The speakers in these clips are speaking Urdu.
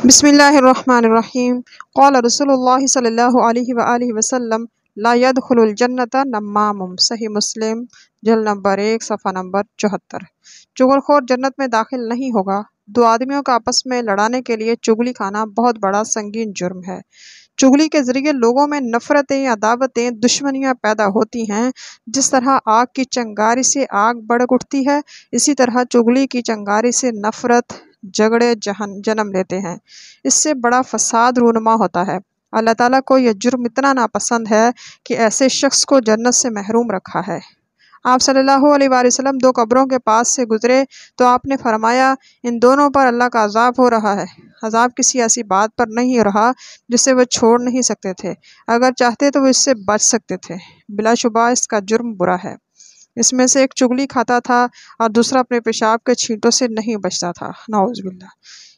بسم اللہ الرحمن الرحیم۔ قال رسول اللہ صلی اللہ علیہ وآلہ وسلم لا يدخل الجنت نمام۔ صحیح مسلم جلد نمبر 1 صفحہ نمبر 74۔ چغل خور جنت میں داخل نہیں ہوگا۔ دو آدمیوں کا آپس میں لڑانے کے لیے چغلی کھانا بہت بڑا سنگین جرم ہے۔ چغلی کے ذریعے لوگوں میں نفرتیں، عداوتیں، دشمنیاں پیدا ہوتی ہیں۔ جس طرح آگ کی چنگاری سے آگ بھڑک اٹھتی ہے، اسی طرح چغلی کی چنگاری سے نفرت، جھگڑے جنم لیتے ہیں۔ اس سے بڑا فساد رونما ہوتا ہے۔ اللہ تعالیٰ کو یہ جرم اتنا ناپسند ہے کہ ایسے شخص کو جنت سے محروم رکھا ہے۔ آپ صلی اللہ علیہ وآلہ وسلم دو قبروں کے پاس سے گزرے تو آپ نے فرمایا، ان دونوں پر اللہ کا عذاب ہو رہا ہے۔ عذاب کسی ایسی بات پر نہیں ہو رہا جسے وہ چھوڑ نہیں سکتے تھے۔ اگر چاہتے تو وہ اس سے بچ سکتے تھے۔ بلا شبہ اس کا جرم برا ہے۔ اس میں سے ایک چغلی کھاتا تھا اور دوسرا اپنے پیشاب کے چھینٹوں سے نہیں بچتا تھا۔ نعوذ باللہ۔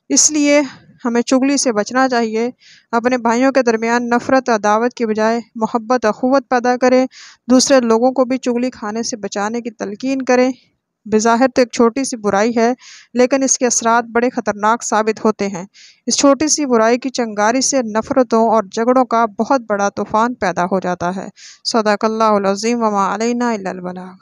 اس لیے ہمیں چغلی سے بچنا چاہیے۔ اپنے بھائیوں کے درمیان نفرت، عداوت کی بجائے محبت، اخوت پیدا کریں۔ دوسرے لوگوں کو بھی چغلی کھانے سے بچانے کی تلقین کریں۔ بظاہر تو ایک چھوٹی سی برائی ہے، لیکن اس کے اثرات بڑے خطرناک ثابت ہوتے ہیں۔ اس چھوٹی سی برائی کی چنگاری سے نفرتوں اور جھگڑوں کا بہت بڑا طوفان پیدا ہو جاتا ہے۔ صدق اللہ العظیم وما علینا الا البلاغ۔